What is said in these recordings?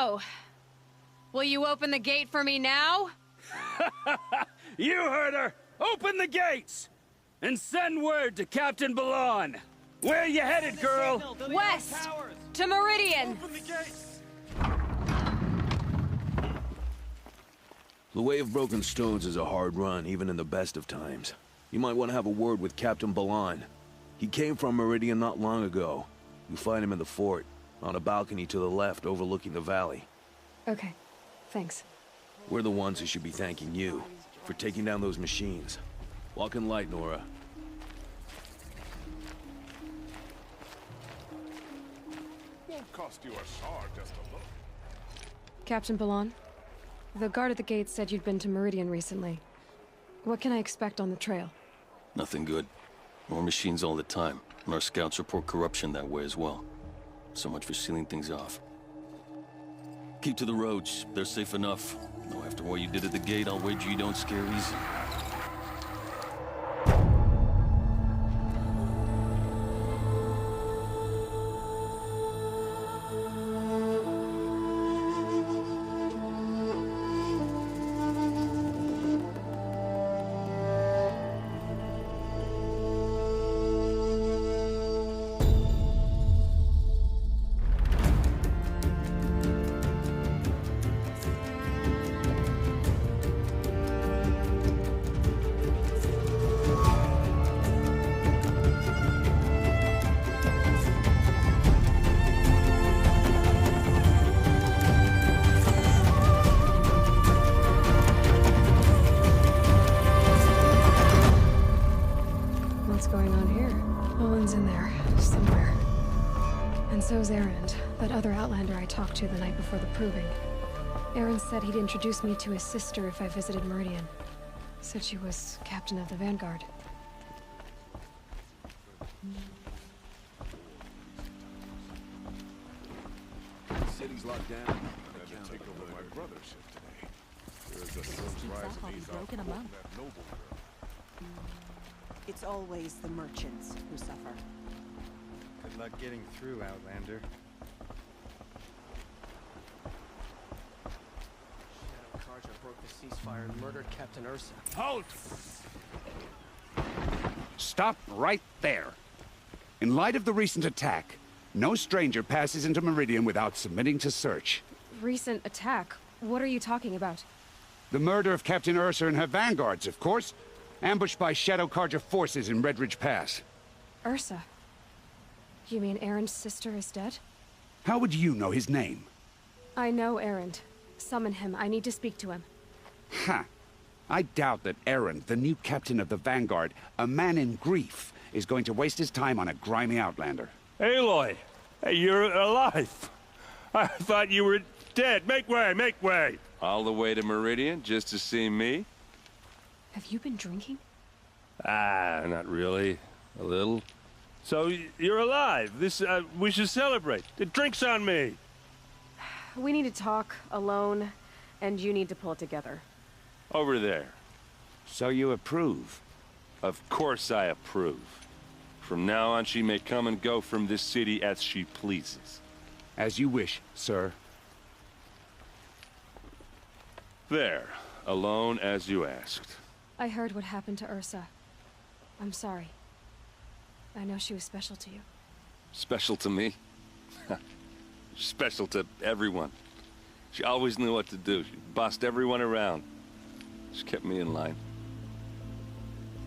So, will you open the gate for me now? You heard her! Open the gates! And send word to Captain Balon! Where you headed, girl? West! To Meridian! The Way of Broken Stones is a hard run, even in the best of times. You might want to have a word with Captain Balon. He came from Meridian not long ago. You'll find him in the fort, on a balcony to the left overlooking the valley. Okay, thanks. We're the ones who should be thanking you for taking down those machines. Walk in light, Nora. Won't cost you a shard just to look. Captain Balon, the guard at the gate said you'd been to Meridian recently. What can I expect on the trail? Nothing good. More machines all the time, and our scouts report corruption that way as well. So much for sealing things off. Keep to the roads. They're safe enough. Though after what you did at the gate, I'll wager you don't scare easy. What's going on here? Olin's in there, somewhere. And so's Erend, that other Outlander I talked to the night before the proving. Erend said he'd introduce me to his sister if I visited Meridian. Said she was captain of the Vanguard. The city's locked down. I had to take over my brother's shift today. There is a sun's rise in these out that noble girl. It's always the merchants who suffer. Good luck getting through, Outlander. Shadow Carja broke the ceasefire and murdered Captain Ursa. Halt! Stop right there. In light of the recent attack, no stranger passes into Meridian without submitting to search. Recent attack? What are you talking about? The murder of Captain Ursa and her vanguards, of course. Ambushed by Shadow Carja forces in Red Ridge Pass. Ursa? You mean Erend's sister is dead? How would you know his name? I know Erend. Summon him. I need to speak to him. Ha! I doubt that Erend, the new captain of the Vanguard, a man in grief, is going to waste his time on a grimy Outlander. Aloy! Hey, you're alive! I thought you were dead. Make way, make way! All the way to Meridian just to see me? Have you been drinking? Ah, not really. A little. So, you're alive. We should celebrate. The drink's on me. We need to talk, alone, and you need to pull it together. Over there. So you approve? Of course I approve. From now on, she may come and go from this city as she pleases. As you wish, sir. There. Alone as you asked. I heard what happened to Ursa. I'm sorry. I know she was special to you. Special to me? Special to everyone. She always knew what to do. She bossed everyone around. She kept me in line.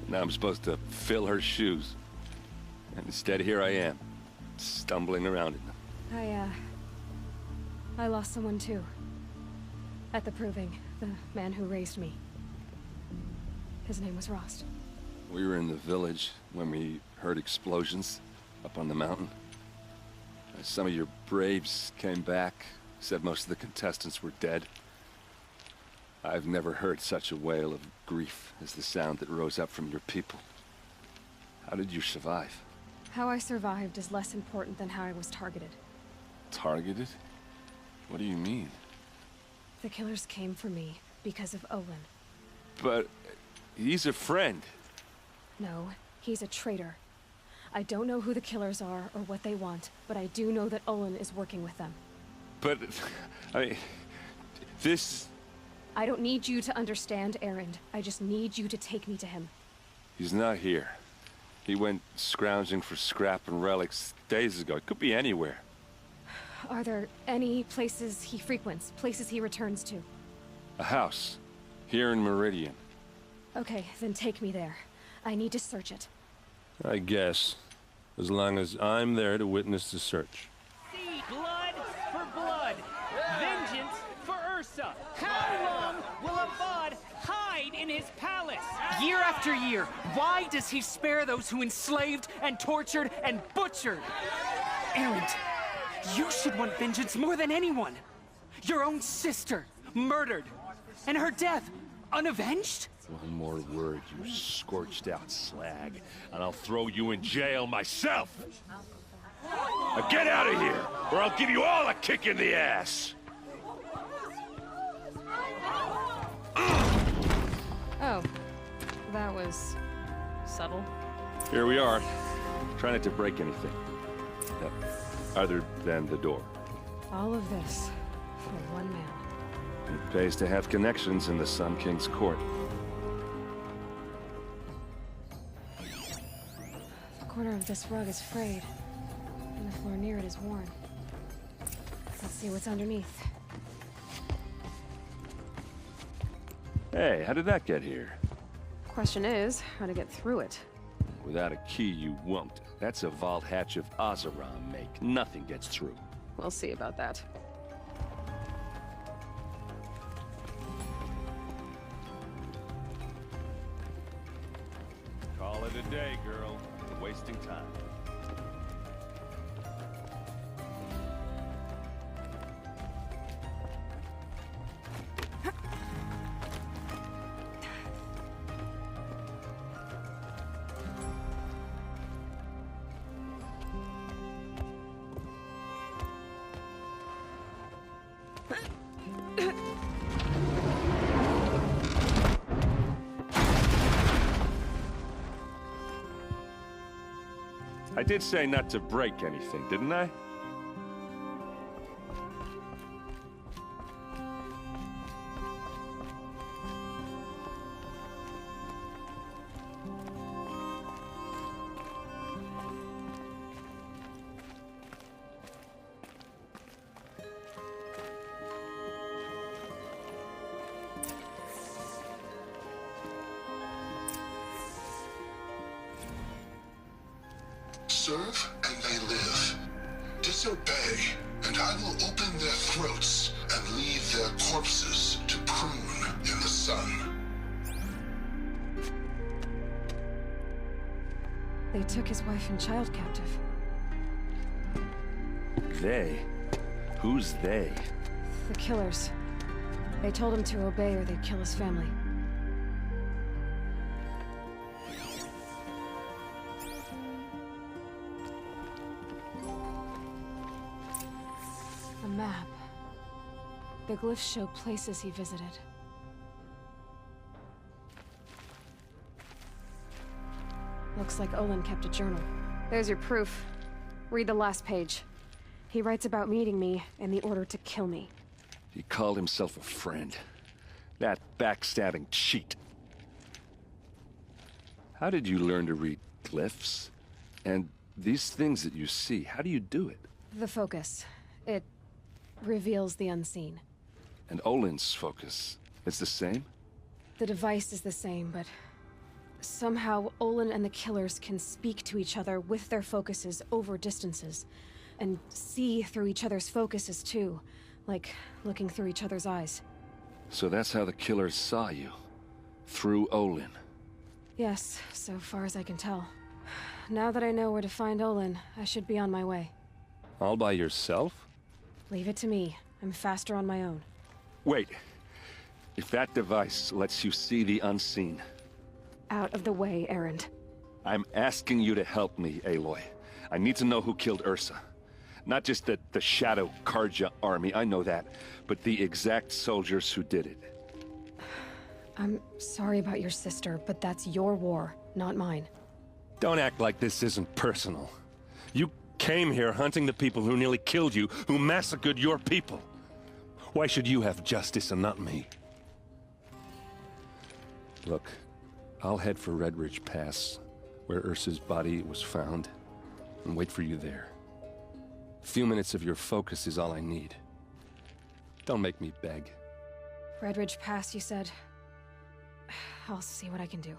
Now I'm supposed to fill her shoes. And instead, here I am, stumbling around in them. I lost someone too. At the proving, the man who raised me. His name was Rost. We were in the village when we heard explosions up on the mountain. Some of your braves came back, said most of the contestants were dead. I've never heard such a wail of grief as the sound that rose up from your people. How did you survive? How I survived is less important than how I was targeted. Targeted? What do you mean? The killers came for me because of Olin. But he's a friend. No, he's a traitor. I don't know who the killers are or what they want, but I do know that Olin is working with them. But, I mean, this... I don't need you to understand, Erend. I just need you to take me to him. He's not here. He went scrounging for scrap and relics days ago. It could be anywhere. Are there any places he frequents, places he returns to? A house. Here in Meridian. Okay, then take me there. I need to search it. I guess. As long as I'm there to witness the search. See blood for blood. Vengeance for Ursa. How long will Avad hide in his palace? Year after year, why does he spare those who enslaved and tortured and butchered? Erend, you should want vengeance more than anyone. Your own sister, murdered, and her death, unavenged? One more word, you scorched out slag, and I'll throw you in jail myself! Now get out of here, or I'll give you all a kick in the ass! Oh, that was subtle. Here we are. Try not to break anything. Other than the door. All of this for one man. It pays to have connections in the Sun King's court. The corner of this rug is frayed, and the floor near it is worn. Let's see what's underneath. Hey, how did that get here? Question is, how to get through it. Without a key, you won't. That's a vault hatch of Azeram make. Nothing gets through. We'll see about that. Call it a day, girl. You're wasting time. I did say not to break anything, didn't I? Serve and they live. Disobey, and I will open their throats and leave their corpses to prune in the sun. They took his wife and child captive. They? Who's they? The killers. They told him to obey or they'd kill his family. A map. The glyphs show places he visited. Looks like Olin kept a journal. There's your proof. Read the last page. He writes about meeting me and the order to kill me. He called himself a friend. That backstabbing cheat. How did you learn to read glyphs? And these things that you see, how do you do it? The focus. It reveals the unseen. And Olin's focus, it's the same? The device is the same, but somehow Olin and the killers can speak to each other with their focuses over distances, and see through each other's focuses too, like looking through each other's eyes. So that's how the killers saw you? Through Olin? Yes, so far as I can tell. Now that I know where to find Olin, I should be on my way. All by yourself? Leave it to me. I'm faster on my own. Wait. If that device lets you see the unseen... Out of the way, Erend. I'm asking you to help me, Aloy. I need to know who killed Ursa. Not just the Shadow Karja army, I know that, but the exact soldiers who did it. I'm sorry about your sister, but that's your war, not mine. Don't act like this isn't personal. You Came here hunting the people who nearly killed you, who massacred your people. Why should you have justice and not me? Look, I'll head for Red Ridge Pass, where Ursa's body was found, and wait for you there. A few minutes of your focus is all I need. Don't make me beg. Red Ridge Pass, you said. I'll see what I can do.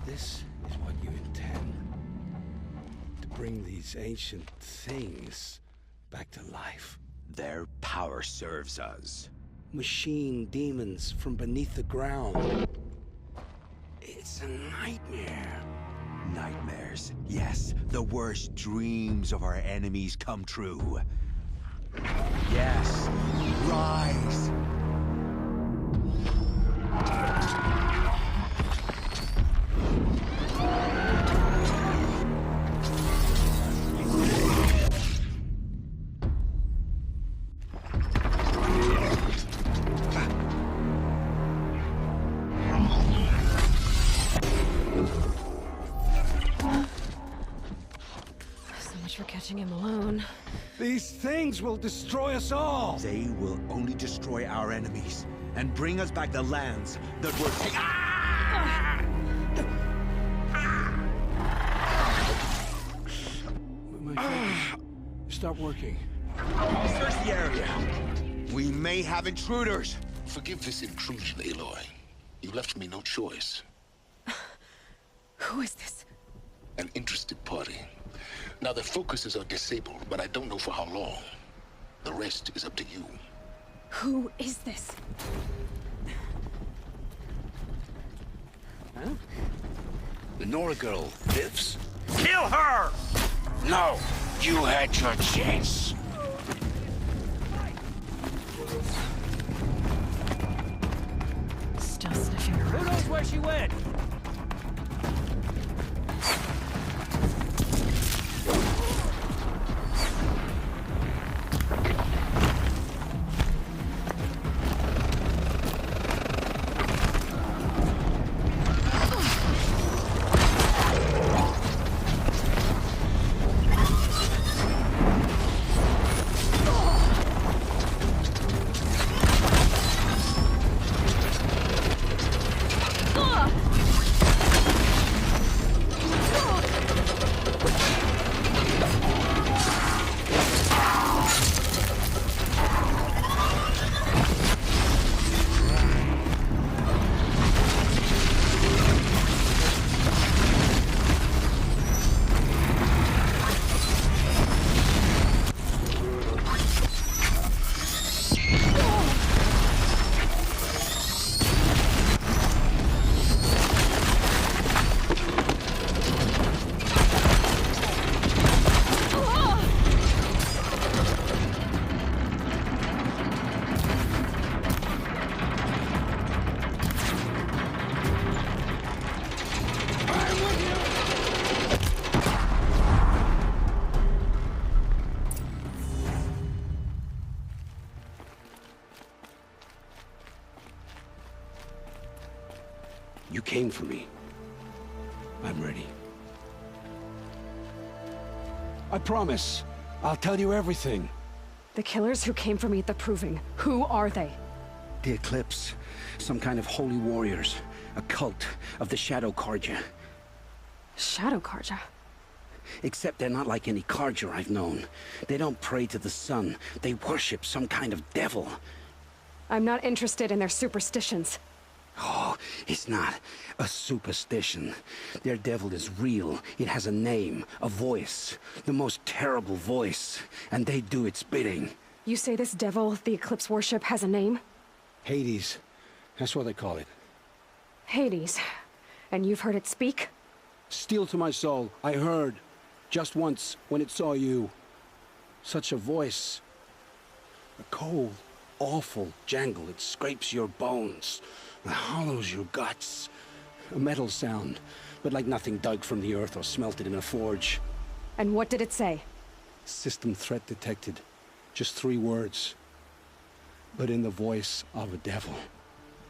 This is what you intend. To bring these ancient things back to life. Their power serves us. Machine demons from beneath the ground. It's a nightmare. Nightmares. Yes, the worst dreams of our enemies come true. Yes, rise! For catching him alone. These things will destroy us all! They will only destroy our enemies and bring us back the lands that were taken. My focus stopped working. Search the area. We may have intruders. Forgive this intrusion, Aloy. You left me no choice. Who is this? An interested party. Now, their focuses are disabled, but I don't know for how long. The rest is up to you. Who is this? Huh? The Nora girl lives? Kill her! No! You had your chance. Still sniffing around. Who knows where she went? You came for me. I'm ready. I promise. I'll tell you everything. The killers who came for me at the Proving, who are they? The Eclipse. Some kind of holy warriors. A cult of the Shadow Carja. Shadow Carja? Except they're not like any Carja I've known. They don't pray to the sun. They worship some kind of devil. I'm not interested in their superstitions. Oh, it's not a superstition. Their devil is real. It has a name, a voice. The most terrible voice. And they do its bidding. You say this devil the Eclipse worship has a name? Hades. That's what they call it. Hades. And you've heard it speak? Steel to my soul, I heard. Just once, when it saw you. Such a voice. A cold, awful jangle. It scrapes your bones. It hollows your guts. A metal sound, but like nothing dug from the earth or smelted in a forge. And what did it say? System threat detected. Just 3 words. But in the voice of a devil.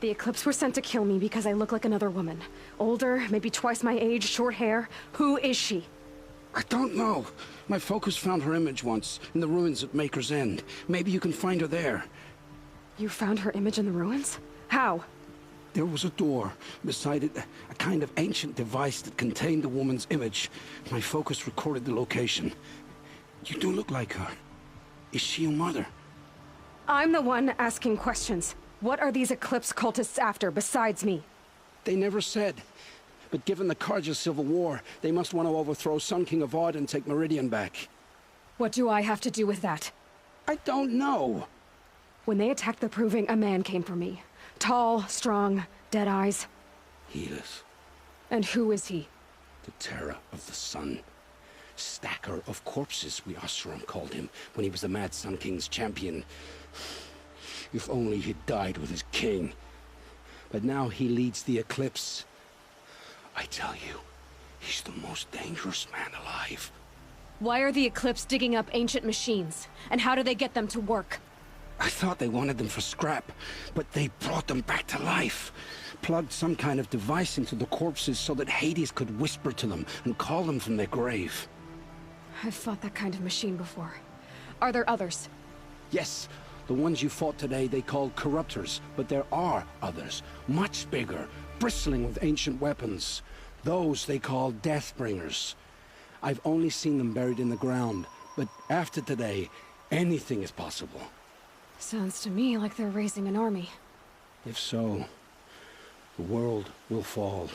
The Eclipse were sent to kill me because I look like another woman. Older, maybe twice my age, short hair. Who is she? I don't know. My focus found her image once, in the ruins at Maker's End. Maybe you can find her there. You found her image in the ruins? How? There was a door. Beside it, a kind of ancient device that contained the woman's image. My focus recorded the location. You do look like her. Is she your mother? I'm the one asking questions. What are these Eclipse cultists after, besides me? They never said. But given the Carja civil war, they must want to overthrow Sun King Avad and take Meridian back. What do I have to do with that? I don't know. When they attacked the Proving, a man came for me. Tall, strong, dead eyes. Helis. And who is he? The terror of the sun. Stacker of corpses, we Oseram called him, when he was the Mad Sun King's champion. If only he'd died with his king. But now he leads the Eclipse. I tell you, he's the most dangerous man alive. Why are the Eclipse digging up ancient machines? And how do they get them to work? I thought they wanted them for scrap, but they brought them back to life. Plugged some kind of device into the corpses so that Hades could whisper to them and call them from their grave. I've fought that kind of machine before. Are there others? Yes, the ones you fought today they called corruptors, but there are others, much bigger, bristling with ancient weapons. Those they call Deathbringers. I've only seen them buried in the ground, but after today, anything is possible. Sounds to me like they're raising an army. If so, the world will fall.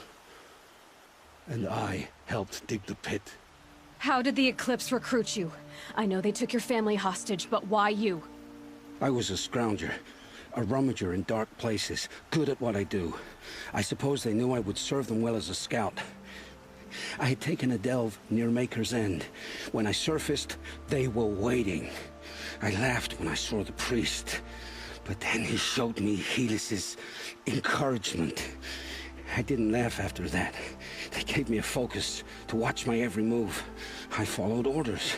And I helped dig the pit. How did the Eclipse recruit you? I know they took your family hostage, but why you? I was a scrounger, a rummager in dark places, good at what I do. I suppose they knew I would serve them well as a scout. I had taken a delve near Maker's End. When I surfaced, they were waiting. I laughed when I saw the priest, but then he showed me Helis's encouragement. I didn't laugh after that. They gave me a focus to watch my every move. I followed orders.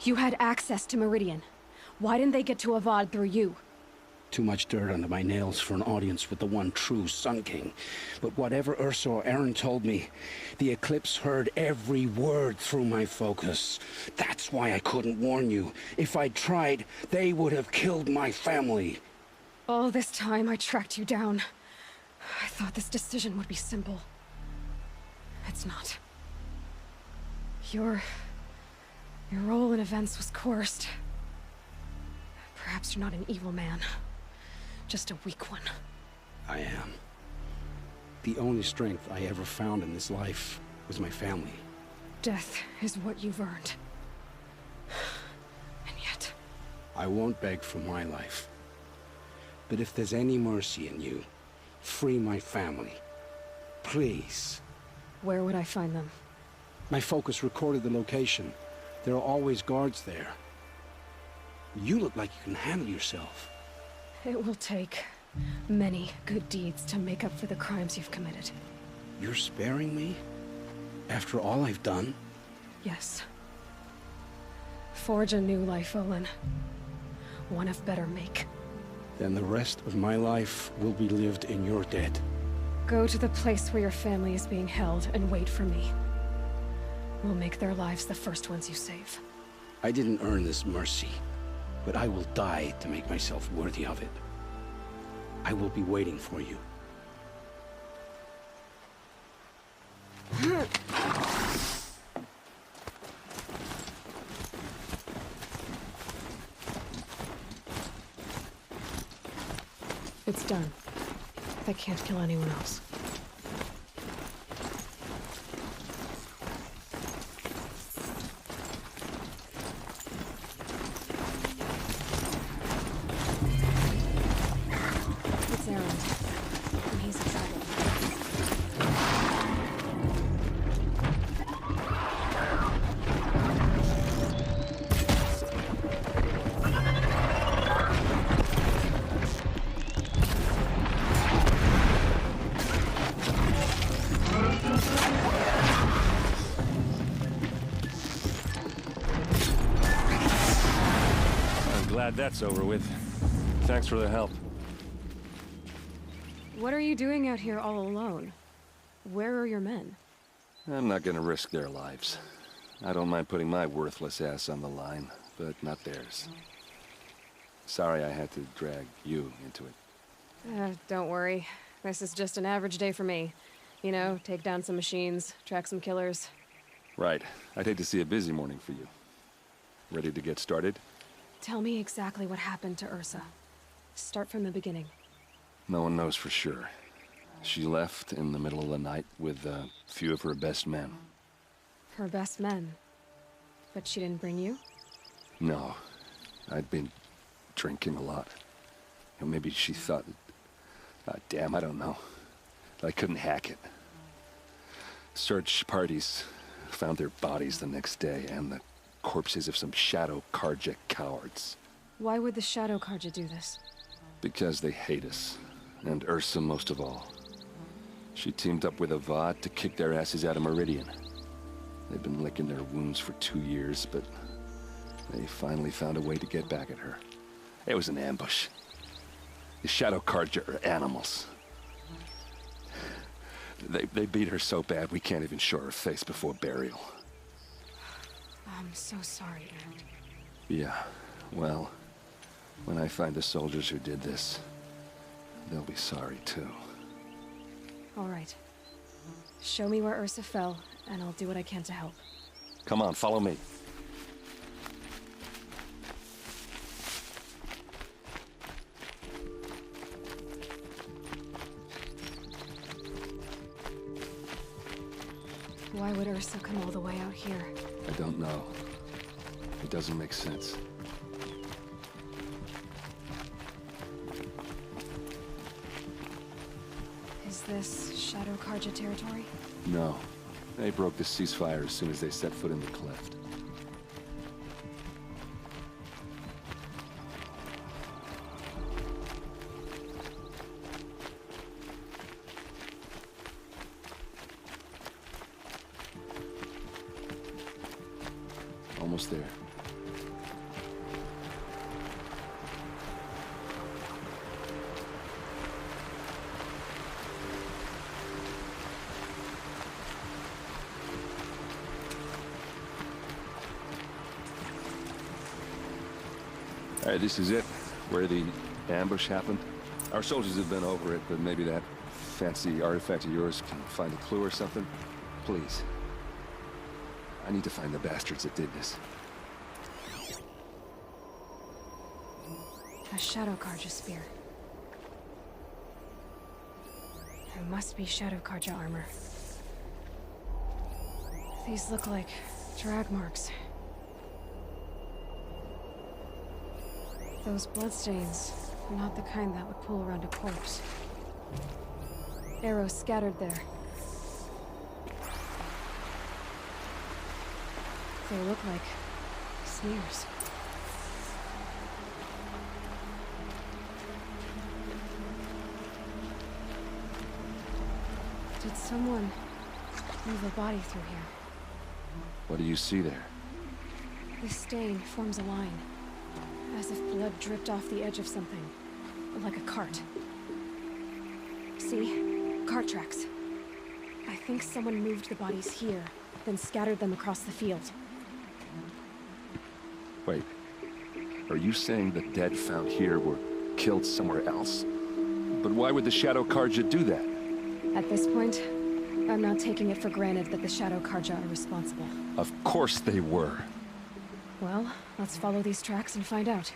You had access to Meridian. Why didn't they get to Avad through you? Too much dirt under my nails for an audience with the one true Sun King. But whatever Ursa or Aaron told me, the Eclipse heard every word through my focus. That's why I couldn't warn you. If I'd tried, they would have killed my family. All this time I tracked you down. I thought this decision would be simple. It's not. Your role in events was coerced. Perhaps you're not an evil man. Just a weak one. I am. The only strength I ever found in this life was my family. Death is what you've earned. And yet... I won't beg for my life. But if there's any mercy in you, free my family. Please. Where would I find them? My focus recorded the location. There are always guards there. You look like you can handle yourself. It will take many good deeds to make up for the crimes you've committed. You're sparing me? After all I've done? Yes. Forge a new life, Olin. One of better make. Then the rest of my life will be lived in your debt. Go to the place where your family is being held and wait for me. We'll make their lives the first ones you save. I didn't earn this mercy, but I will die to make myself worthy of it. I will be waiting for you. It's done. I can't kill anyone else. It's Aaron, and he's excited. Glad that's over with. Thanks for the help. What are you doing out here all alone? Where are your men? I'm not gonna risk their lives. I don't mind putting my worthless ass on the line, but not theirs. Sorry I had to drag you into it. Don't worry. This is just an average day for me. You know, take down some machines, track some killers. Right. I'd hate to see a busy morning for you. Ready to get started? Tell me exactly what happened to Ursa. Start from the beginning. No one knows for sure. She left in the middle of the night with a few of her best men. Her best men? But she didn't bring you? No. I'd been drinking a lot. Or maybe she thought... damn, I don't know. I couldn't hack it. Search parties found their bodies the next day, and the corpses of some Shadow Karja cowards. Why would the Shadow Karja do this? Because they hate us. And Ursa most of all. She teamed up with Avad to kick their asses out of Meridian. They've been licking their wounds for 2 years, but they finally found a way to get back at her. It was an ambush. The Shadow Karja are animals. They beat her so bad we can't even show her face before burial. I'm so sorry, Aaron. Yeah, well, when I find the soldiers who did this, they'll be sorry too. All right. Show me where Ursa fell, and I'll do what I can to help. Come on, follow me. Why would Ursa come all the way out here? I don't know. It doesn't make sense. Is this Shadow Karja territory? No. They broke the ceasefire as soon as they set foot in the cleft. Almost there. All right, this is it, where the ambush happened. Our soldiers have been over it, but maybe that fancy artifact of yours can find a clue or something. Please. I need to find the bastards that did this. A Shadow Karja spear. There must be Shadow Karja armor. These look like drag marks. Those bloodstains are not the kind that would pool around a corpse. Arrows scattered there. They look like smears. Did someone move a body through here? What do you see there? This stain forms a line, as if blood dripped off the edge of something, like a cart. See? cart tracks. I think someone moved the bodies here, then scattered them across the field. Wait. Are you saying the dead found here were killed somewhere else? But why would the Shadow Karja do that? At this point, I'm not taking it for granted that the Shadow Karja are responsible. Of course they were. Well, let's follow these tracks and find out.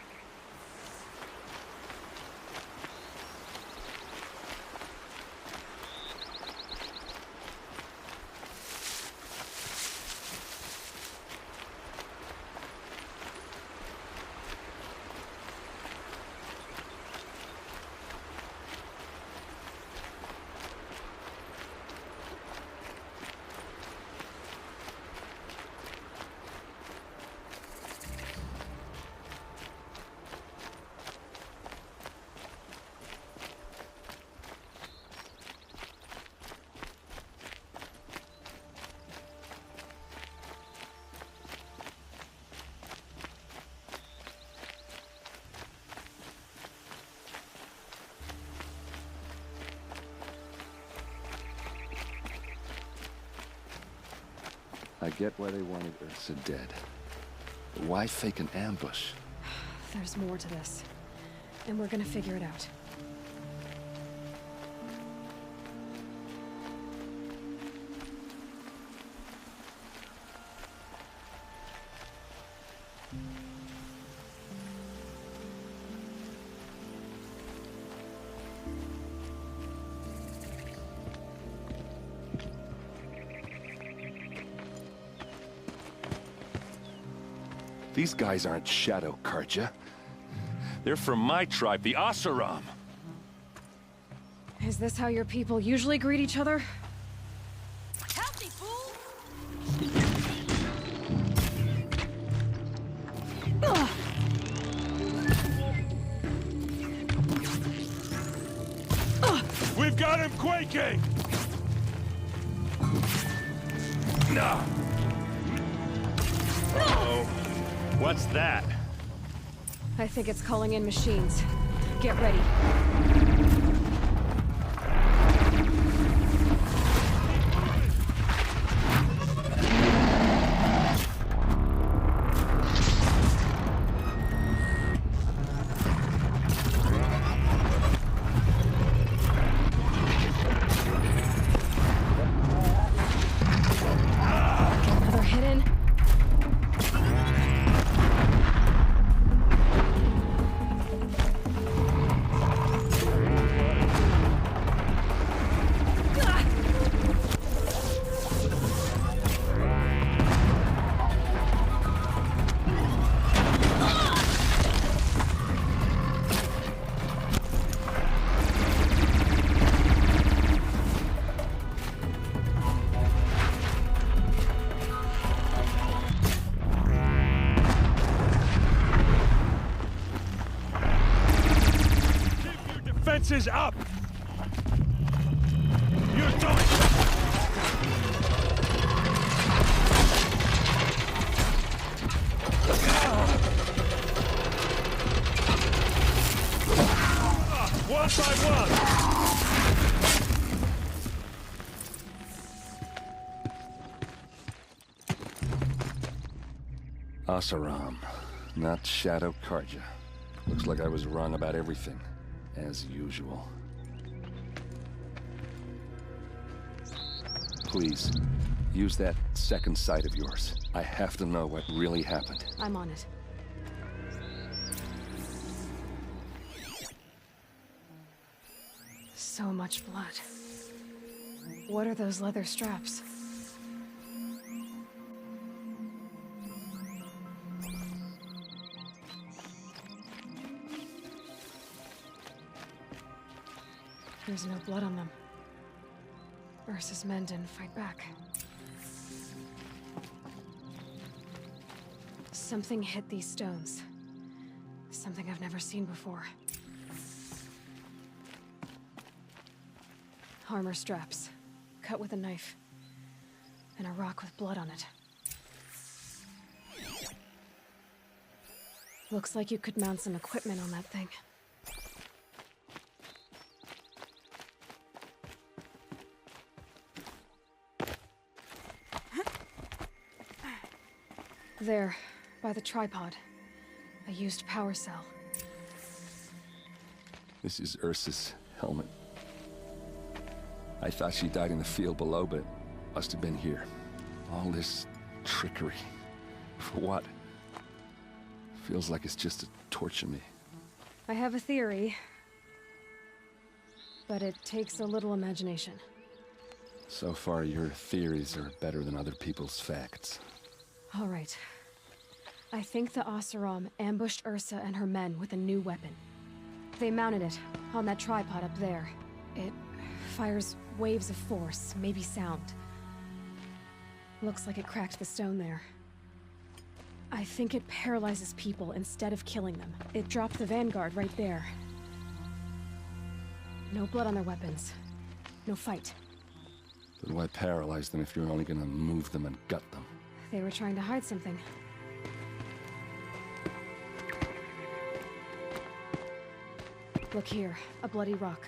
I get why they wanted Ursa dead. But why fake an ambush? There's more to this, and we're gonna figure it out. These guys aren't Shadow Karja. They're from my tribe, the Asaram. Is this how your people usually greet each other? Help me, fool! We've got him quaking! No. Uh-oh. What's that? I think it's calling in machines. Get ready. Another hidden. Defenses up! You're doing one by one! Asaram, not Shadow Karja. Looks like I was wrong about everything, as usual. Please, use that second sight of yours. I have to know what really happened. I'm on it. So much blood. What are those leather straps? There's no blood on them. Ursa's men didn't fight back. Something hit these stones. Something I've never seen before. Armor straps, cut with a knife, and a rock with blood on it. Looks like you could mount some equipment on that thing. there, by the tripod. A used power cell. This is Ursa's helmet. I thought she died in the field below, but must have been here. All this trickery. For what? Feels like it's just to torture me. I have a theory, but it takes a little imagination. So far, your theories are better than other people's facts. All right. I think the Oseram ambushed Ursa and her men with a new weapon. They mounted it on that tripod up there. It fires waves of force, maybe sound. Looks like it cracked the stone there. I think it paralyzes people instead of killing them. It dropped the Vanguard right there. No blood on their weapons. No fight. Then why paralyze them if you're only gonna move them and gut them? They were trying to hide something. Look here, a bloody rock.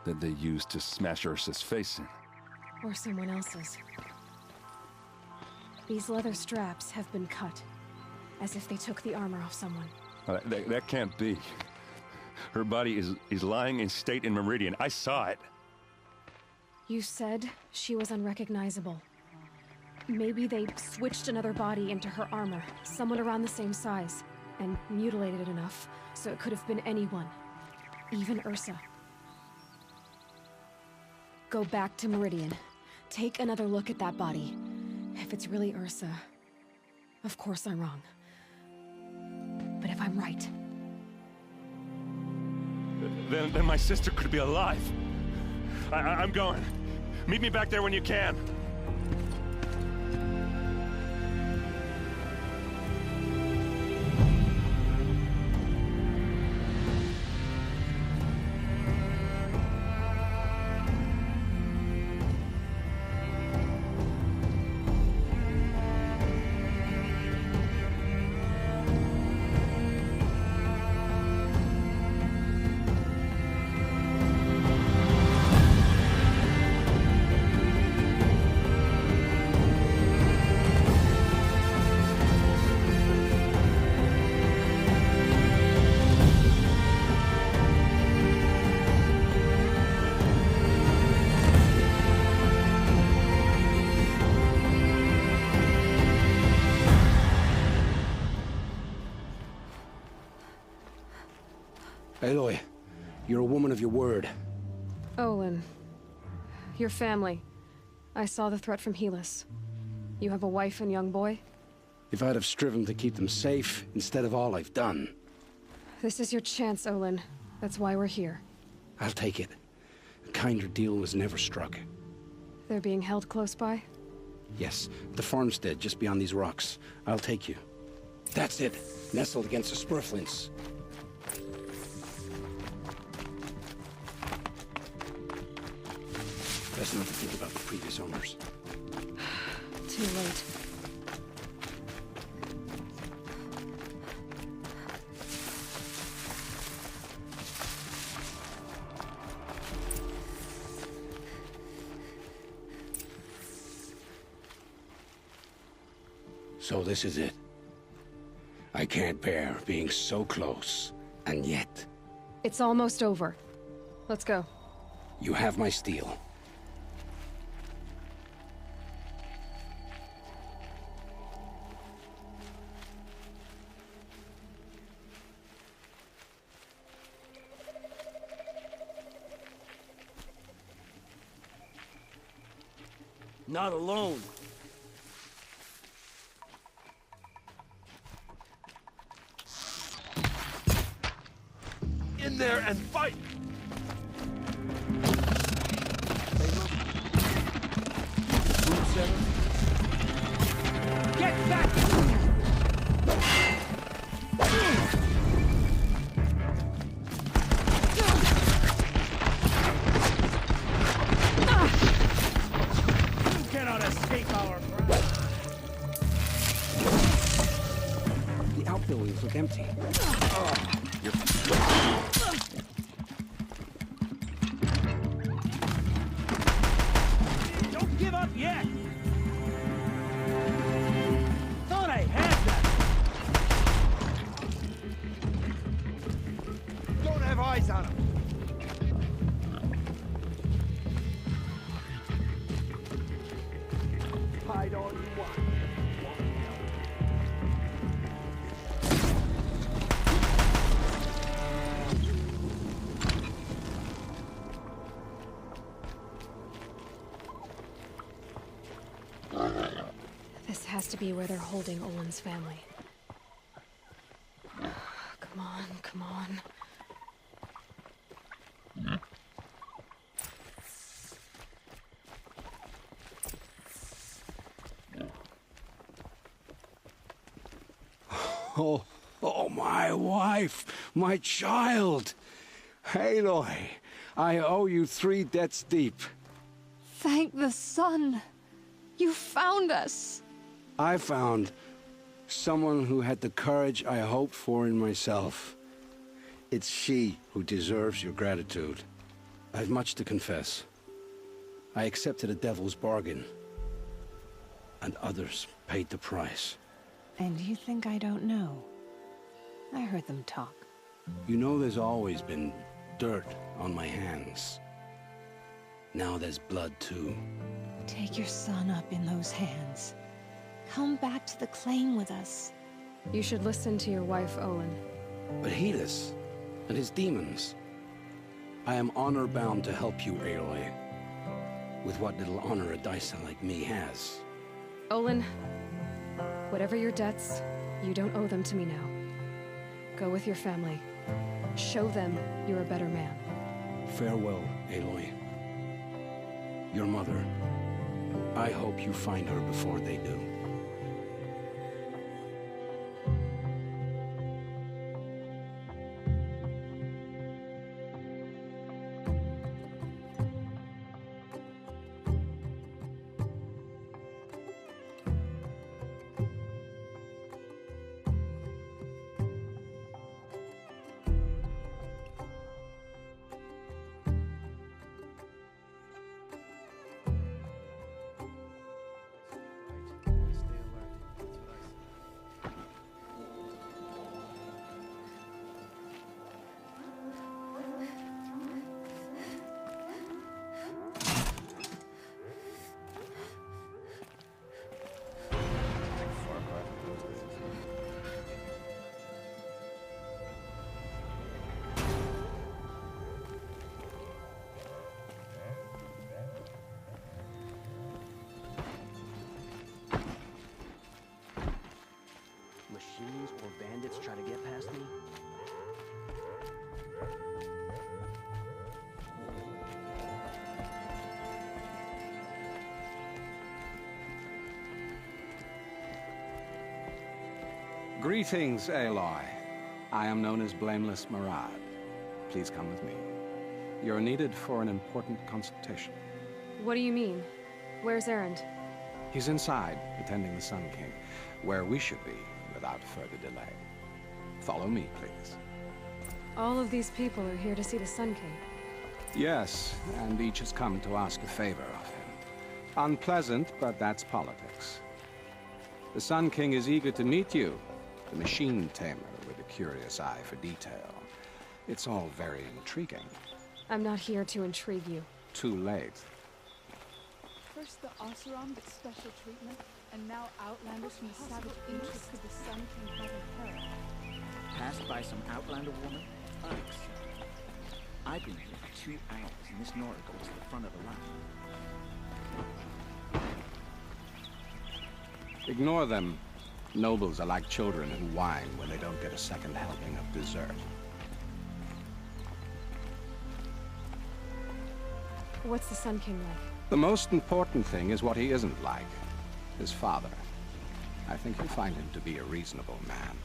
That they used to smash Ursa's face in. Or someone else's. These leather straps have been cut, as if they took the armor off someone. That can't be. Her body is lying in state in Meridian. I saw it. You said she was unrecognizable. Maybe they switched another body into her armor, someone around the same size, and mutilated it enough so it could have been anyone, even Ursa. Go back to Meridian. Take another look at that body. If it's really Ursa, of course I'm wrong. But if I'm right... Then my sister could be alive. I'm going. Meet me back there when you can. Aloy, you're a woman of your word. Olin. Your family. I saw the threat from Helis. You have a wife and young boy? If I'd have striven to keep them safe, instead of all I've done. This is your chance, Olin. That's why we're here. I'll take it. A kinder deal was never struck. They're being held close by? Yes, the farmstead just beyond these rocks. I'll take you. That's it. Nestled against the spurflints. Best not to think about the previous owners. Too late. So this is it. I can't bear being so close, and yet... It's almost over. Let's go. You have my steel. Not alone. In there and fight! Get back! Cannot escape our wrath. The outbuildings look empty. Don't give up yet! eyes on him. Hide all you want. This has to be where they're holding Olin's family. Come on, come on. Oh, my wife, my child. Aloy, I owe you 3 debts deep. Thank the sun. You found us. I found someone who had the courage I hoped for in myself. It's she who deserves your gratitude. I've much to confess. I accepted a devil's bargain, and others paid the price. And you think I don't know? I heard them talk. You know there's always been dirt on my hands. Now there's blood too. Take your son up in those hands. Come back to the claim with us. You should listen to your wife, Olin. But Helis and his demons. I am honor-bound to help you, Aloy. With what little honor a Dyson like me has. Olin, whatever your debts, you don't owe them to me now. Go with your family. Show them you're a better man. Farewell, Aloy. Your mother. I hope you find her before they do. Machines or bandits try to get past me? Greetings, Aloy. I am known as Blameless Murad. Please come with me. You're needed for an important consultation. What do you mean? Where's Erend? He's inside, attending the Sun King, where we should be without further delay. Follow me, please. All of these people are here to see the Sun King. Yes, and each has come to ask a favor of him. Unpleasant, but that's politics. The Sun King is eager to meet you, the machine tamer with a curious eye for detail. It's all very intriguing. I'm not here to intrigue you. Too late. First the Oseram gets special treatment, and now Outlanders from the savage interests of the Sun King haven't heard. Passed by some Outlander woman? Unacceptable. I've been here for 2 hours, and this Nora goes to the front of the line. Ignore them. Nobles are like children who whine when they don't get a second helping of dessert. What's the Sun King like? The most important thing is what he isn't like. His father. I think you'll find him to be a reasonable man.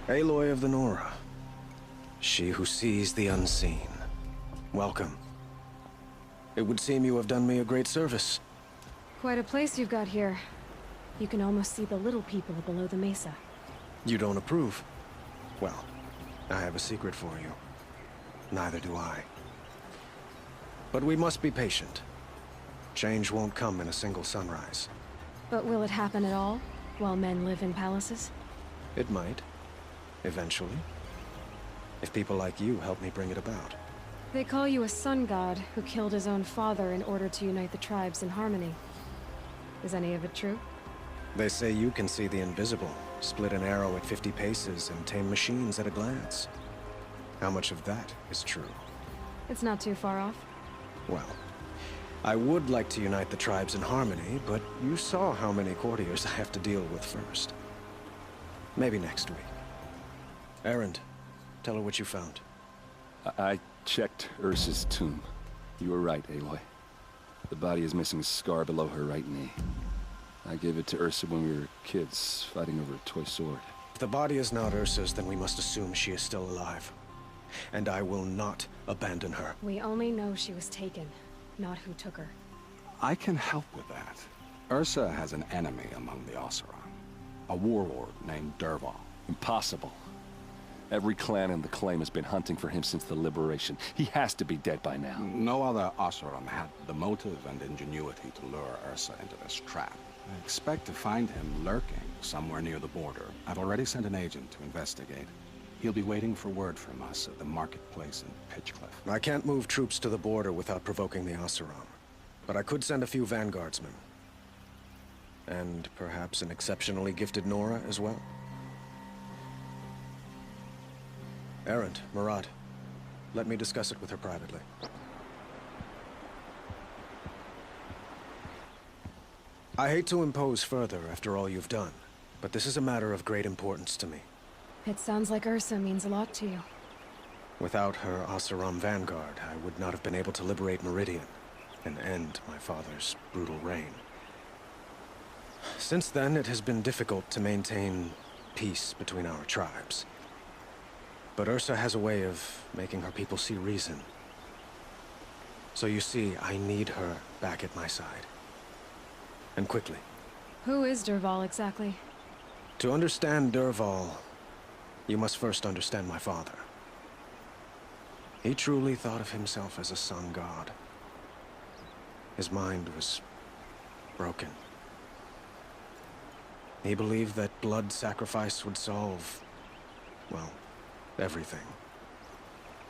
Aloy of the Nora. She who sees the unseen. Welcome. It would seem you have done me a great service. Quite a place you've got here. You can almost see the little people below the mesa. You don't approve? Well, I have a secret for you. Neither do I. But we must be patient. Change won't come in a single sunrise. But will it happen at all, while men live in palaces? It might. Eventually. If people like you help me bring it about. They call you a sun god who killed his own father in order to unite the tribes in harmony. Is any of it true? They say you can see the invisible, split an arrow at 50 paces, and tame machines at a glance. How much of that is true? It's not too far off. Well, I would like to unite the tribes in harmony, but you saw how many courtiers I have to deal with first. Maybe next week. Erend, tell her what you found. I checked Ursa's tomb. You were right, Aloy. The body is missing a scar below her right knee. I gave it to Ursa when we were kids, fighting over a toy sword. If the body is not Ursa's, then we must assume she is still alive. And I will not abandon her. We only know she was taken, not who took her. I can help with that. Ursa has an enemy among the Oseram. A warlord named Dervahl. Impossible. Every clan in the claim has been hunting for him since the liberation. He has to be dead by now. No other Oseram had the motive and ingenuity to lure Ursa into this trap. I expect to find him lurking somewhere near the border. I've already sent an agent to investigate. He'll be waiting for word from us at the marketplace in Pitchcliff. I can't move troops to the border without provoking the Oseram. But I could send a few vanguardsmen. And perhaps an exceptionally gifted Nora as well. Erend, Murad, let me discuss it with her privately. I hate to impose further after all you've done, but this is a matter of great importance to me. It sounds like Ursa means a lot to you. Without her Oseram vanguard, I would not have been able to liberate Meridian and end my father's brutal reign. Since then, it has been difficult to maintain peace between our tribes. But Ursa has a way of making her people see reason. So you see, I need her back at my side. And quickly. Who is Dervahl exactly? To understand Dervahl, you must first understand my father. He truly thought of himself as a sun god. His mind was broken. He believed that blood sacrifice would solve, well, everything.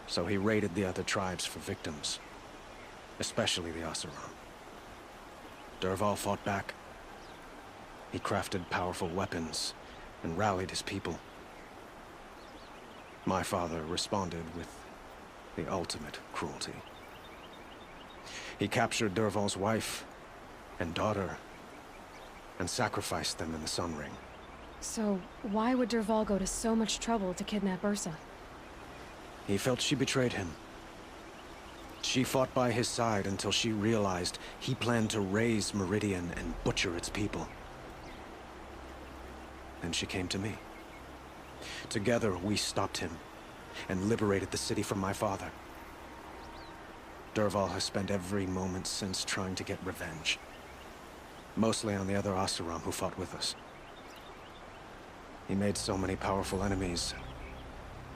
So he raided the other tribes for victims, especially the Oseram. Dervahl fought back. He crafted powerful weapons and rallied his people. My father responded with the ultimate cruelty. He captured Dervahl's wife and daughter and sacrificed them in the Sun Ring. So, why would Dervahl go to so much trouble to kidnap Ursa? He felt she betrayed him. She fought by his side until she realized he planned to raise Meridian and butcher its people. Then she came to me. Together, we stopped him and liberated the city from my father. Dervahl has spent every moment since trying to get revenge. Mostly on the other Oseram who fought with us. He made so many powerful enemies.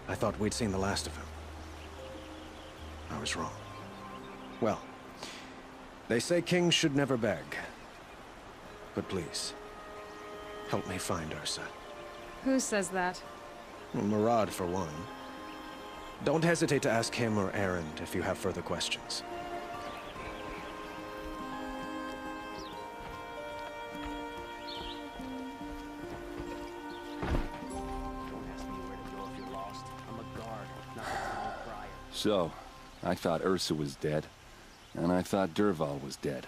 I thought we'd seen the last of him. I was wrong. Well, they say kings should never beg. But please, help me find Ursa. Who says that? Well, Murad, for one. Don't hesitate to ask him or Erend if you have further questions. So, I thought Ursa was dead, and I thought Dervahl was dead.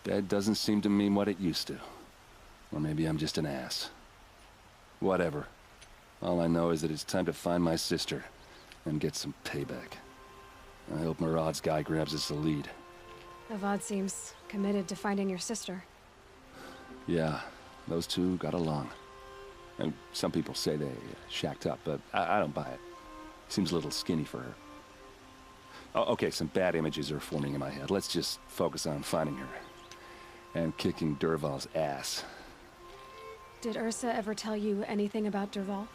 Dead doesn't seem to mean what it used to. Or maybe I'm just an ass. Whatever. All I know is that it's time to find my sister and get some payback. I hope Murad's guy grabs us a lead. Avad seems committed to finding your sister. Yeah, those two got along. And some people say they shacked up, but I don't buy it. Seems a little skinny for her. Oh, okay, some bad images are forming in my head. Let's just focus on finding her. And kicking Dervahl's ass. Did Ursa ever tell you anything about Dervahl?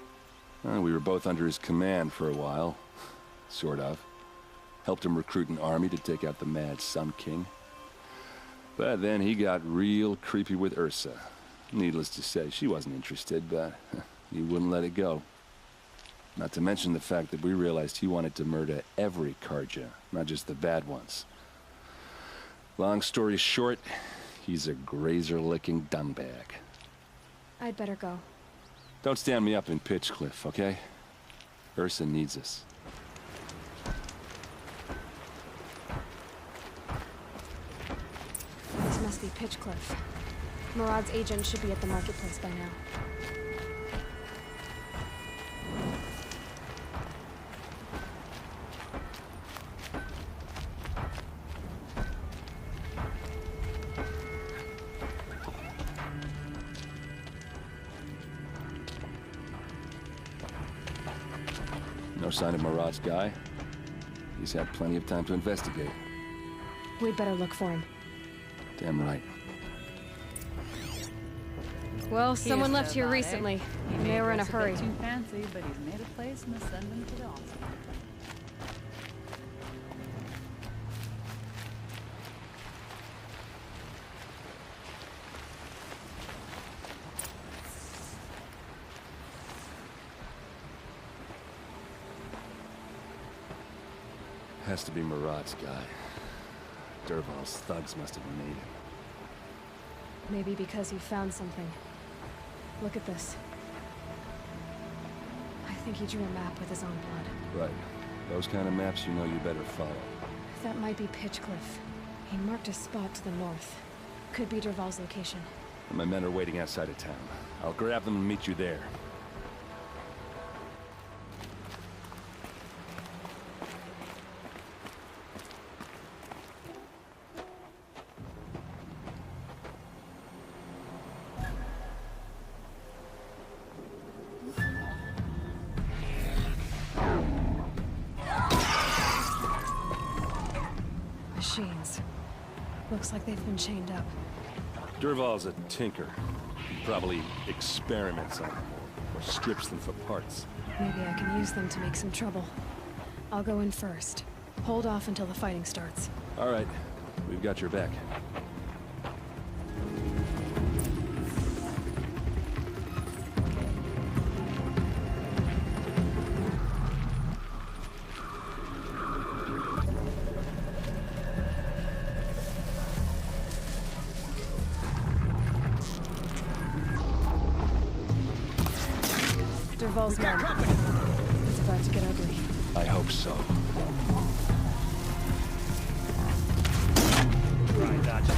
We were both under his command for a while. Sort of. Helped him recruit an army to take out the mad Sun King. But then he got real creepy with Ursa. Needless to say, she wasn't interested, but he wouldn't let it go. Not to mention the fact that we realized he wanted to murder every Karja, not just the bad ones. Long story short, he's a grazer-licking dumbbag. I'd better go. Don't stand me up in Pitchcliff, okay? Ursa needs us. This must be Pitchcliff. Murad's agent should be at the marketplace by now. No sign of Murad's guy. He's had plenty of time to investigate. We'd better look for him. Damn right. Well, someone left here recently. They were in a hurry. Too fancy, but he's made a place and send him to the office. Has to be Murad's guy. Dervahl's thugs must have made him. Maybe because he found something. Look at this. I think he drew a map with his own blood. Right. Those kind of maps you know you better follow. That might be Pitchcliff. He marked a spot to the north. Could be Dervahl's location. My men are waiting outside of town. I'll grab them and meet you there. Machines. Looks like they've been chained up. Dervahl's a tinker. He probably experiments on them or strips them for parts. Maybe I can use them to make some trouble. I'll go in first. Hold off until the fighting starts. All right. We've got your back. Dervahl's men. It's about to get ugly. I hope so. Right, that's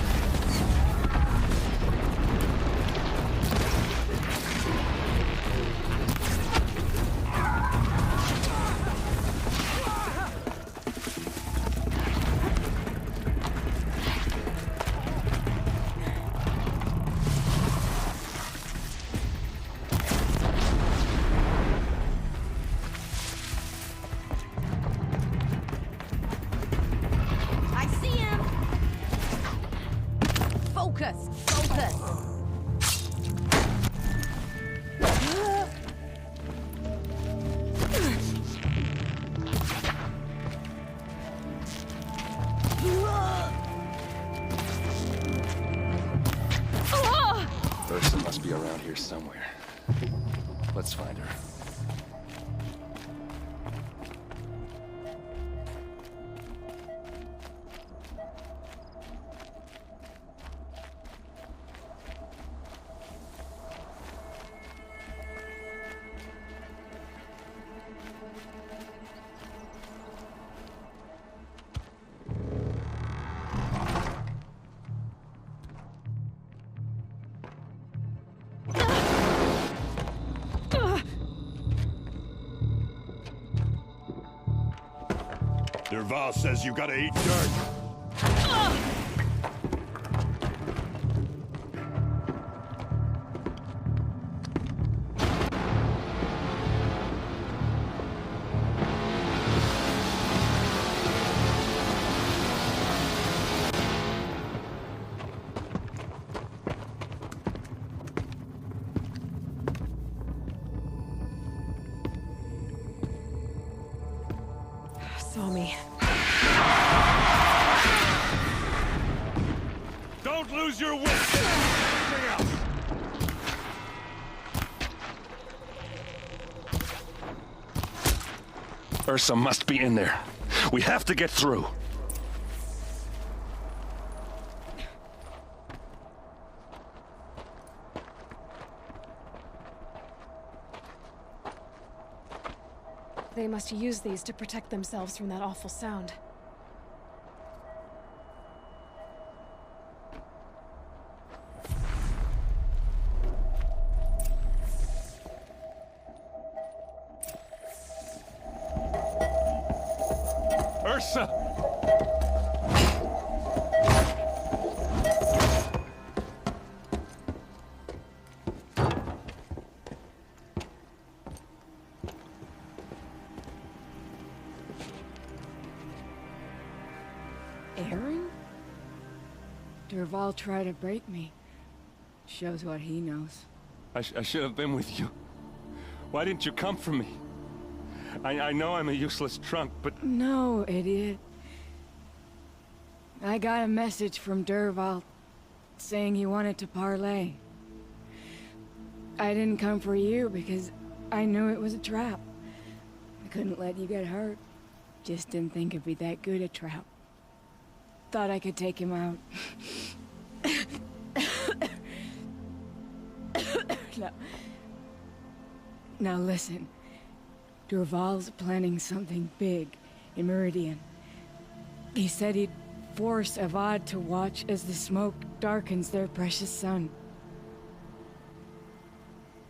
Ursa must be around here somewhere. Let's find her. Dervahl says you gotta eat dirt. Saw me. Don't lose your wits! Bring out! Ursa must be in there. We have to get through. They must use these to protect themselves from that awful sound. Ursa! Aaron? Dervahl tried to break me. Shows what he knows. I should have been with you. Why didn't you come for me? I know I'm a useless trunk, but... No, idiot. I got a message from Dervahl saying he wanted to parlay. I didn't come for you because I knew it was a trap. I couldn't let you get hurt. Just didn't think it'd be that good a trap. Thought I could take him out. Now listen. Dervahl's planning something big in Meridian. He said he'd force Avad to watch as the smoke darkens their precious sun.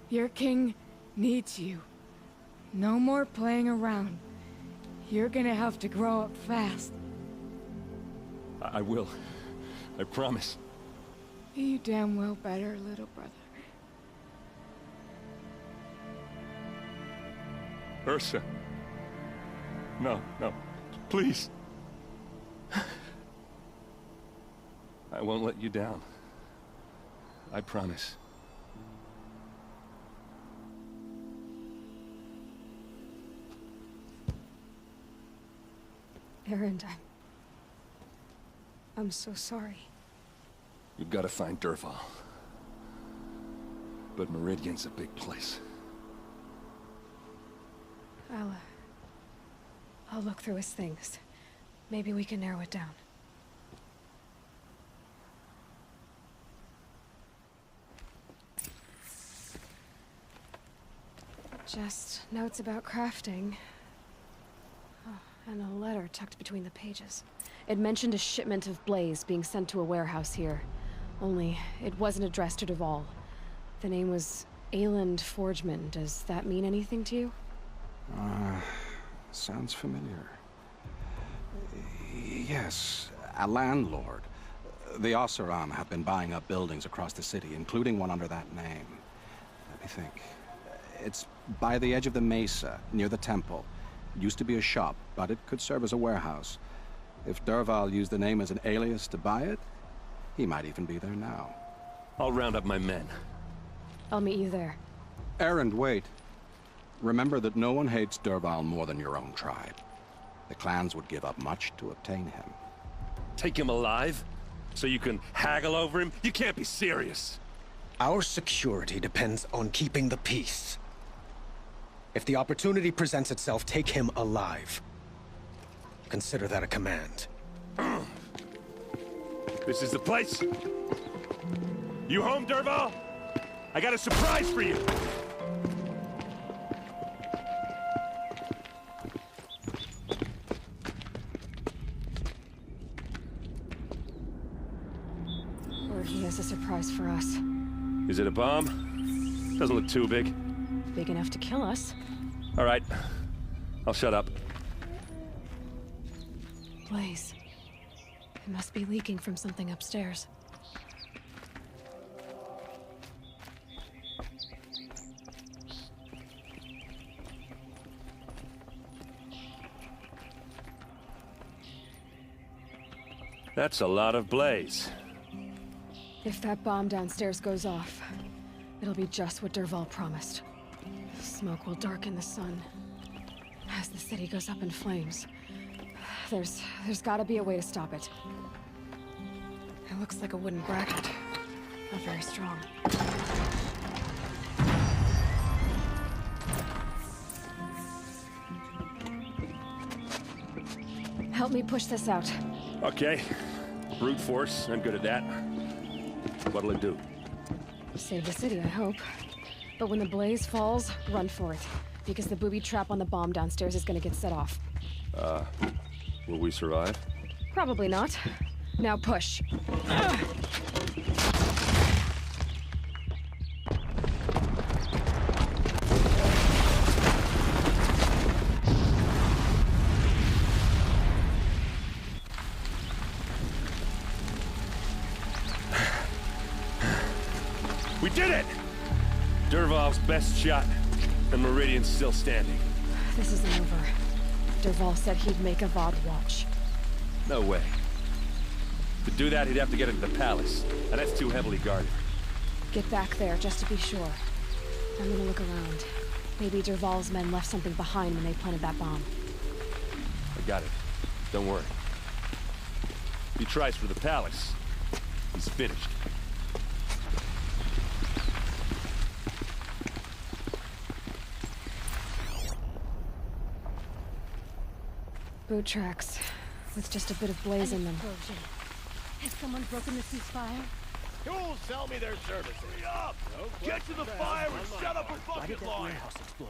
Your king needs you. No more playing around. You're gonna have to grow up fast. I will. I promise. You damn well better, little brother. Ursa. No, no. Please. I won't let you down. I promise. Aaron, I'm so sorry. You've got to find Dervahl. But Meridian's a big place. I'll look through his things. Maybe we can narrow it down. Just notes about crafting. Oh, and a letter tucked between the pages. It mentioned a shipment of blaze being sent to a warehouse here. Only, it wasn't addressed to Dervahl. The name was Ayland Forgeman. Does that mean anything to you? Sounds familiar. Yes, a landlord. The Oseram have been buying up buildings across the city, including one under that name. Let me think. It's by the edge of the mesa, near the temple. Used to be a shop, but it could serve as a warehouse. If Dervahl used the name as an alias to buy it, he might even be there now. I'll round up my men. I'll meet you there. Aaron, wait. Remember that no one hates Dervahl more than your own tribe. The clans would give up much to obtain him. Take him alive? So you can haggle over him? You can't be serious. Our security depends on keeping the peace. If the opportunity presents itself, take him alive. Consider that a command. This is the place. You home, Dervahl? I got a surprise for you. Or he has a surprise for us. Is it a bomb? Doesn't look too big. Big enough to kill us. All right. I'll shut up. Blaze. It must be leaking from something upstairs. That's a lot of blaze. If that bomb downstairs goes off, it'll be just what Dervahl promised. Smoke will darken the sun as the city goes up in flames. There's gotta be a way to stop it. It looks like a wooden bracket. Not very strong. Help me push this out. Okay. Brute force, I'm good at that. What'll it do? Save the city, I hope. But when the blaze falls, run for it. Because the booby trap on the bomb downstairs is gonna get set off. Will we survive? Probably not. Now push. We did it! Dervahl's best shot, and Meridian's still standing. This isn't over. Dervahl said he'd make Avad watch. No way. To do that, he'd have to get into the palace, and that's too heavily guarded. Get back there, just to be sure. I'm gonna look around. Maybe Dervahl's men left something behind when they planted that bomb. I got it. Don't worry. If he tries for the palace, he's finished. Boot tracks, with just a bit of blaze in them. Has someone broken the ceasefire? Who'll sell me their services? Hurry up! Get to the fire and shut up a bucket line! Explode.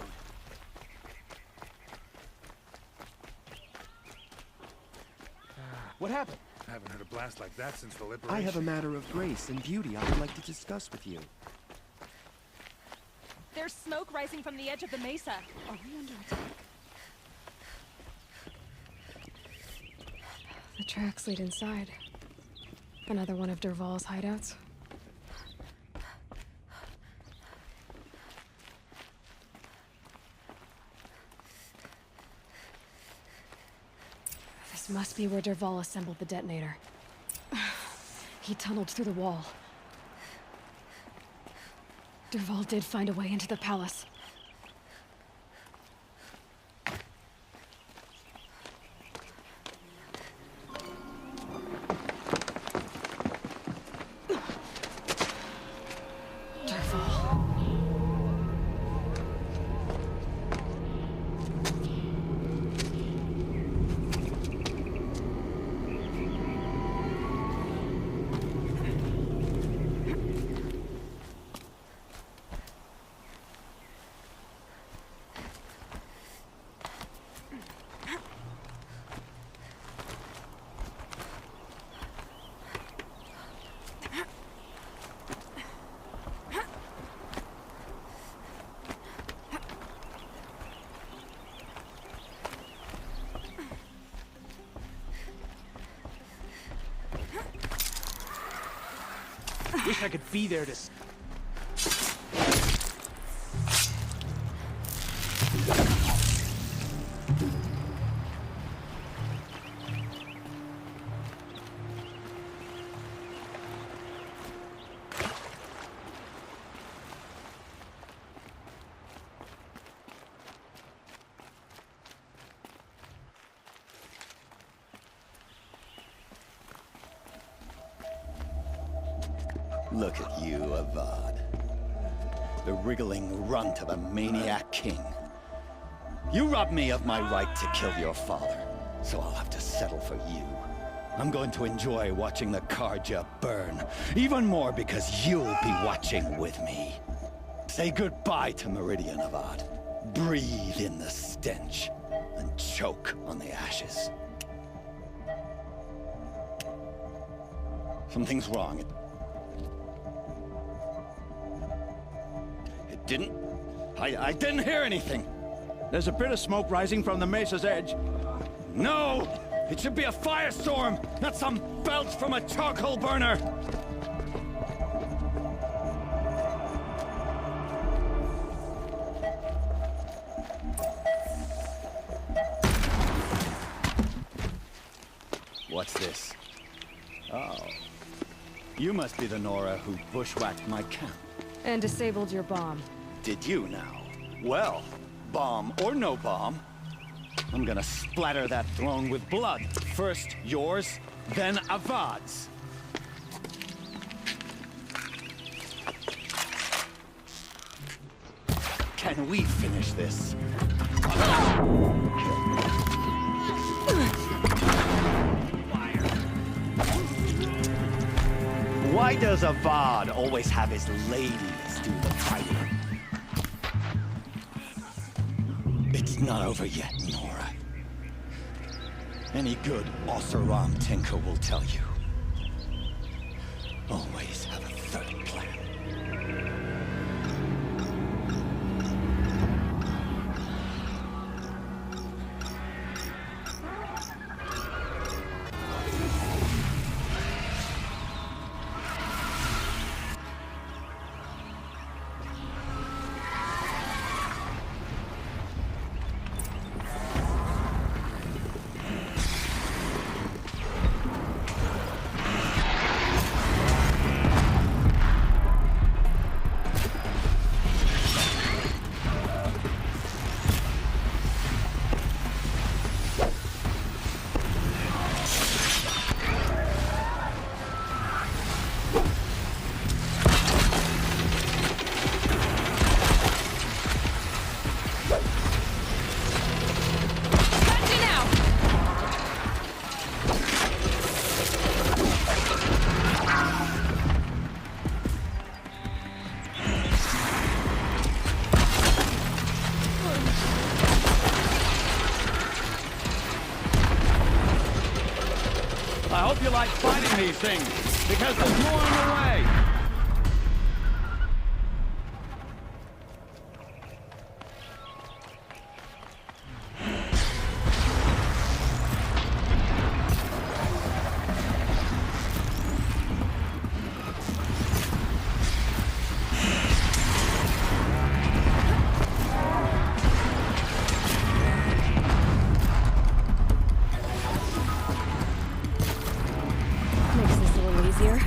What happened? I haven't heard a blast like that since the liberation. I have a matter of grace and beauty I would like to discuss with you. There's smoke rising from the edge of the mesa. Are we under attack? The tracks lead inside. Another one of Dervahl's hideouts. This must be where Dervahl assembled the detonator. He tunneled through the wall. Dervahl did find a way into the palace. Wish I could be there to... Look at you, Avad. The wriggling runt of a maniac king. You robbed me of my right to kill your father, so I'll have to settle for you. I'm going to enjoy watching the Karja burn, even more because you'll be watching with me. Say goodbye to Meridian, Avad. Breathe in the stench, and choke on the ashes. Something's wrong. I didn't hear anything. There's a bit of smoke rising from the mesa's edge. No! It should be a firestorm, not some belch from a charcoal burner! What's this? Oh. You must be the Nora who bushwhacked my camp. And disabled your bomb. Did you now? Well, bomb or no bomb, I'm gonna splatter that throne with blood. First yours, then Avad's. When we finish this... Why does Avad always have his ladies do the fighting? It's not over yet, Nora. Any good Oseram tinker will tell you. Always have a third plan. I hope you like fighting these things, because there's more on the way! Makes this a little easier.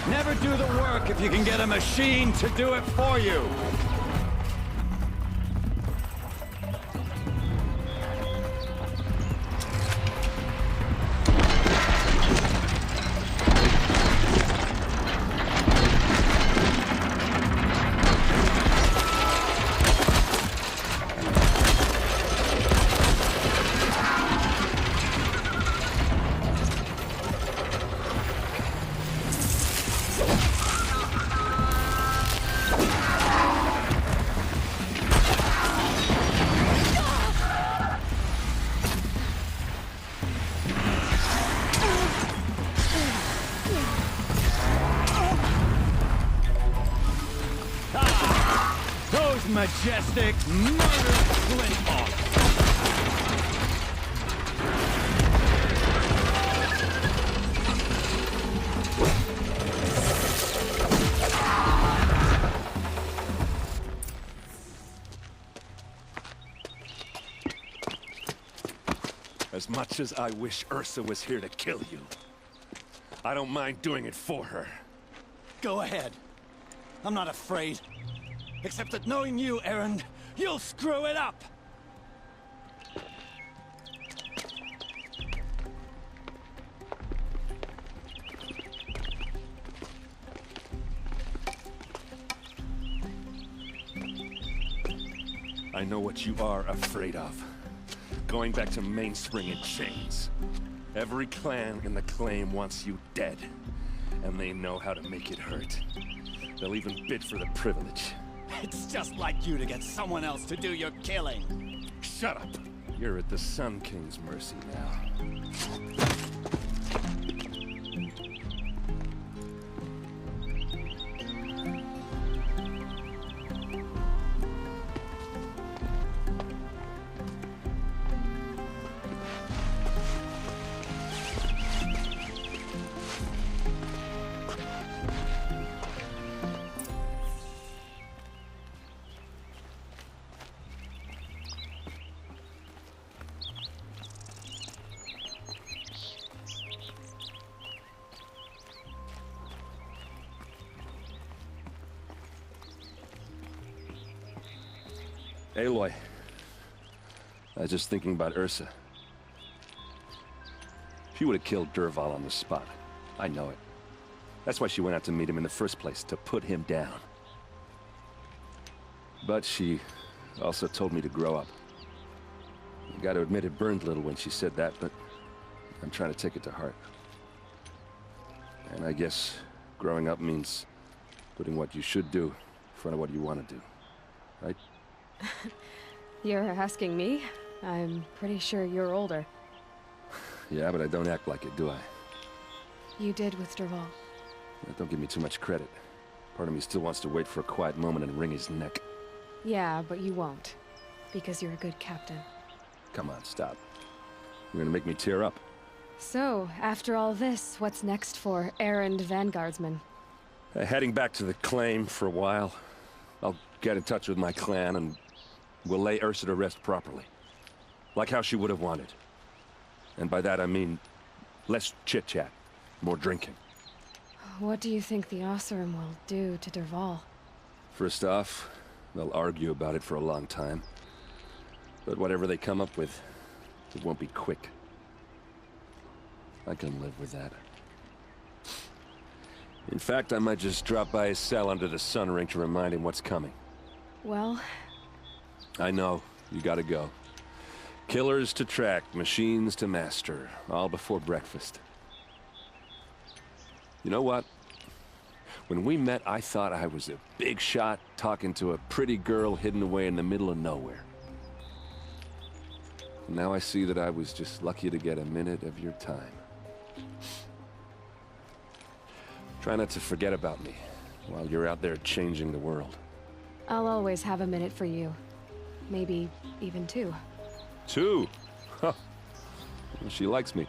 Never do the work if you can get a machine to do it for you! Those majestic, murdered Flinthawks! As much as I wish Ursa was here to kill you, I don't mind doing it for her. Go ahead. I'm not afraid. Except that knowing you, Aaron, you'll screw it up! I know what you are afraid of. Going back to Mainspring in chains. Every clan in the claim wants you dead. And they know how to make it hurt. They'll even bid for the privilege. It's just like you to get someone else to do your killing. Shut up! You're at the Sun King's mercy now. Aloy. I was just thinking about Ursa. She would have killed Dervahl on the spot. I know it. That's why she went out to meet him in the first place, to put him down. But she also told me to grow up. I gotta admit it burned a little when she said that, but I'm trying to take it to heart. And I guess growing up means putting what you should do in front of what you want to do. Right? You're asking me? I'm pretty sure you're older. Yeah, but I don't act like it, do I? You did with Dervahl. Don't give me too much credit. Part of me still wants to wait for a quiet moment and wring his neck. Yeah, but you won't. Because you're a good captain. Come on, stop. You're gonna make me tear up. So, after all this, what's next for errand vanguardsman? Heading back to the claim for a while. I'll get in touch with my clan and we'll lay Ursa to rest properly. Like how she would have wanted. And by that I mean less chit-chat, more drinking. What do you think the Oseram will do to Dervahl? First off, they'll argue about it for a long time. But whatever they come up with, it won't be quick. I can live with that. In fact, I might just drop by his cell under the sun ring to remind him what's coming. Well... I know. You gotta go. Killers to track, machines to master. All before breakfast. You know what? When we met, I thought I was a big shot talking to a pretty girl hidden away in the middle of nowhere. Now I see that I was just lucky to get a minute of your time. Try not to forget about me while you're out there changing the world. I'll always have a minute for you. Maybe even two. 2? Huh. Well, she likes me.